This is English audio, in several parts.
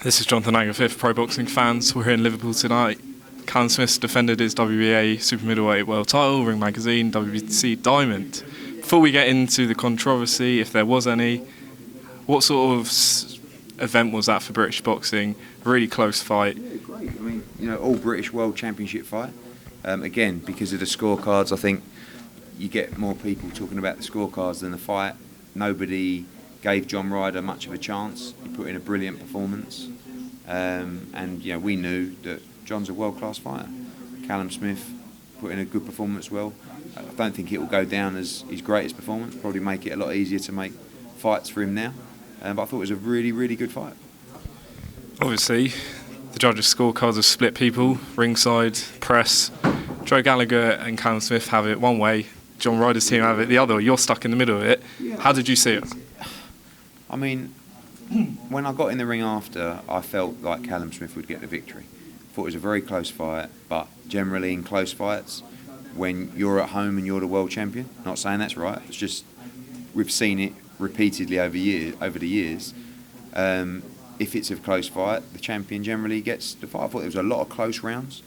This is Jonathan Anger, fifth Pro Boxing fans. We're here in Liverpool tonight. Callum Smith defended his WBA Super Middleweight World title, Ring Magazine, WBC Diamond. Before we get into the controversy, if there was any, what sort of event was that for British boxing? Really close fight. Yeah, great. I mean, all British World Championship fight. Again, because of the scorecards, I think you get more people talking about the scorecards than the fight. Nobody gave John Ryder much of a chance. He put in a brilliant performance, and we knew that John's a world-class fighter. Callum Smith put in a good performance. Well, I don't think it will go down as his greatest performance. Probably make it a lot easier to make fights for him now. But I thought it was a really, really good fight. Obviously, the judges' scorecards have split people. Ringside, press. Joe Gallagher and Callum Smith have it one way. John Ryder's team have it the other. You're stuck in the middle of it. Yeah. How did you see it? I mean, when I got in the ring after, I felt like Callum Smith would get the victory. I thought it was a very close fight, but generally in close fights, when you're at home and you're the world champion, not saying that's right, it's just we've seen it repeatedly over the years. If it's a close fight, the champion generally gets the fight. I thought there was a lot of close rounds.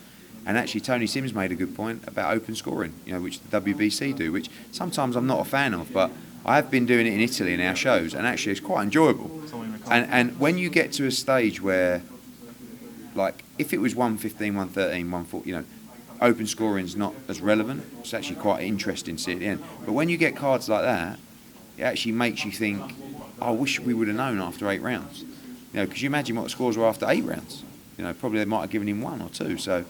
And actually, Tony Sims made a good point about open scoring, which the WBC do, which sometimes I'm not a fan of, but I have been doing it in Italy in our shows, and actually it's quite enjoyable. And when you get to a stage where, like, if it was 115, 113, 140, open scoring's not as relevant. It's actually quite interesting to see at the end. But when you get cards like that, it actually makes you think, I wish we would have known after 8 rounds. Because you imagine what the scores were after 8 rounds. Probably they might have given him 1 or 2. So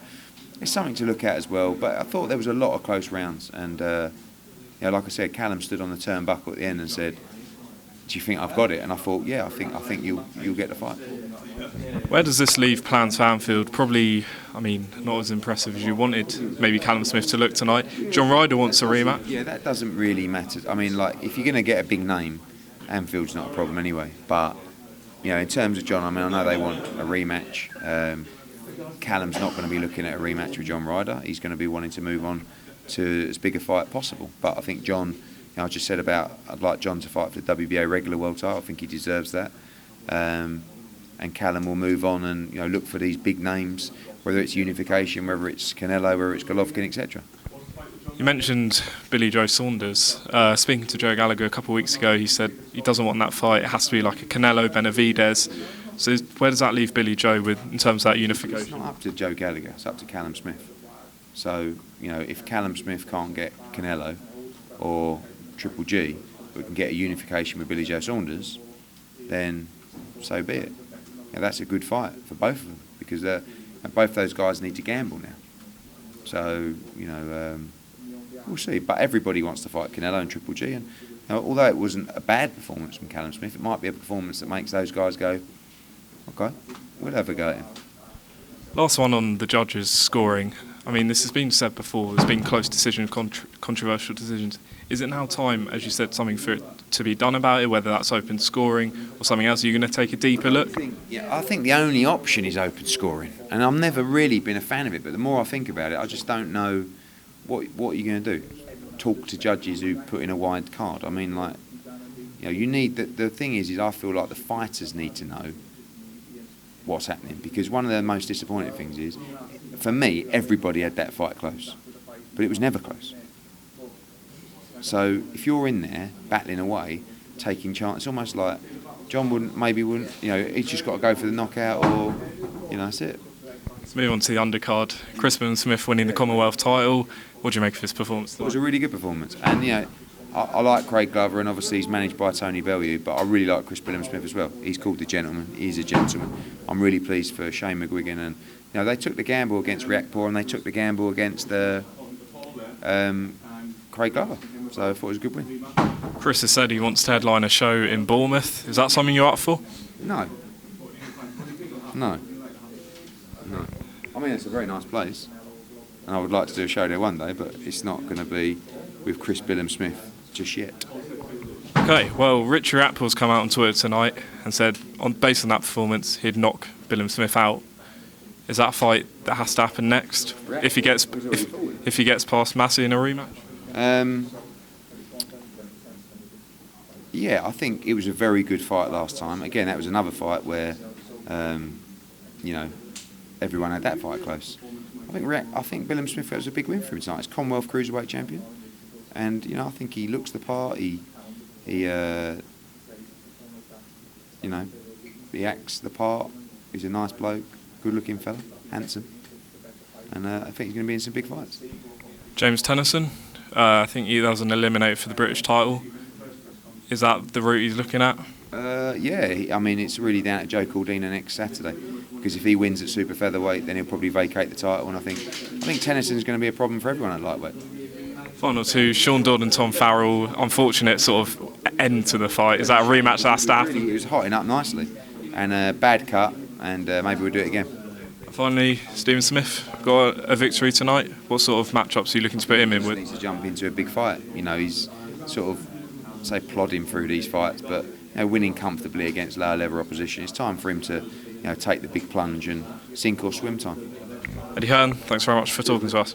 it's something to look at as well. But I thought there was a lot of close rounds, and like I said, Callum stood on the turnbuckle at the end and said, "Do you think I've got it?" And I thought, "Yeah, I think you'll get the fight." Where does this leave Plant Soundfield? Probably, not as impressive as you wanted maybe Callum Smith to look tonight. John Ryder wants a rematch. Yeah, that doesn't really matter. If you're going to get a big name, Anfield's not a problem anyway. But in terms of John, I know they want a rematch. Callum's not going to be looking at a rematch with John Ryder. He's going to be wanting to move on to as big a fight possible. But I think John, I just said about I'd like John to fight for the WBA regular world title. I think he deserves that. And Callum will move on and look for these big names, whether it's unification, whether it's Canelo, whether it's Golovkin, etc. You mentioned Joe Saunders. Speaking to Joe Gallagher a couple of weeks ago, he said he doesn't want that fight. It has to be like a Canelo Benavidez. So where does that leave Billy Joe in terms of that unification? It's not up to Joe Gallagher. It's up to Callum Smith. So if Callum Smith can't get Canelo or Triple G, but we can get a unification with Joe Saunders, then so be it. That's a good fight for both of them, because both those guys need to gamble now. So we'll see. But everybody wants to fight Canelo and Triple G, and although it wasn't a bad performance from Callum Smith, it might be a performance that makes those guys go, okay, we'll have a go at him. Last one on the judges' scoring. This has been said before. There's been close decisions, controversial decisions. Is it now time, as you said, something for it to be done about it, whether that's open scoring or something else? Are you going to take a deeper look? I think the only option is open scoring. And I've never really been a fan of it, but the more I think about it, I just don't know what are you going to do? Talk to judges who put in a wide card. You need... The thing is I feel like the fighters need to know what's happening, because one of the most disappointing things is, for me, everybody had that fight close, but it was never close. So if you're in there battling away, taking chances, almost like John wouldn't, he's just got to go for the knockout, or that's it. Let's move on to the undercard. Billam-Smith winning the Commonwealth title. What do you make of his performance? It was a really good performance, and I like Craig Glover, and obviously he's managed by Tony Bellew, but I really like Billam-Smith as well. He's called the gentleman. He's a gentleman. I'm really pleased for Shane McGuigan, and they took the gamble against Riakporhe, and they took the gamble against Craig Glover. So I thought it was a good win. Chris has said he wants to headline a show in Bournemouth. Is that something you're up for? No. It's a very nice place, and I would like to do a show there one day, but it's not going to be with Billam-Smith just yet. Okay, well, Richard Riakporhe's come out on Twitter tonight and said, based on that performance, he'd knock Billam-Smith out. Is that a fight that has to happen next if he gets past Massey in a rematch? Yeah, I think it was a very good fight last time. Again, that was another fight where you know, everyone had that fight close. I think Billam-Smith was a big win for him tonight. He's Commonwealth cruiserweight champion, and I think he looks the part. He acts the part. He's a nice bloke, good-looking fella, handsome, and I think he's going to be in some big fights. James Tennyson, I think that was an eliminator for the British title. Is that the route he's looking at? Yeah, I mean, it's really down to Joe Caldina next Saturday, because if he wins at super featherweight, then he'll probably vacate the title, and I think Tennyson's going to be a problem for everyone at lightweight. Final two, Sean Dodd and Tom Farrell. Unfortunate sort of end to the fight. Is that a rematch that has to happen? It was hotting up nicely, and a bad cut, and maybe we'll do it again. Finally, Stephen Smith got a victory tonight. What sort of matchups are you looking to put him in with? He needs to jump into a big fight. He's sort of plodding through these fights, but winning comfortably against lower level opposition. It's time for him to take the big plunge and sink or swim time. Eddie Hearn, thanks very much for talking to us.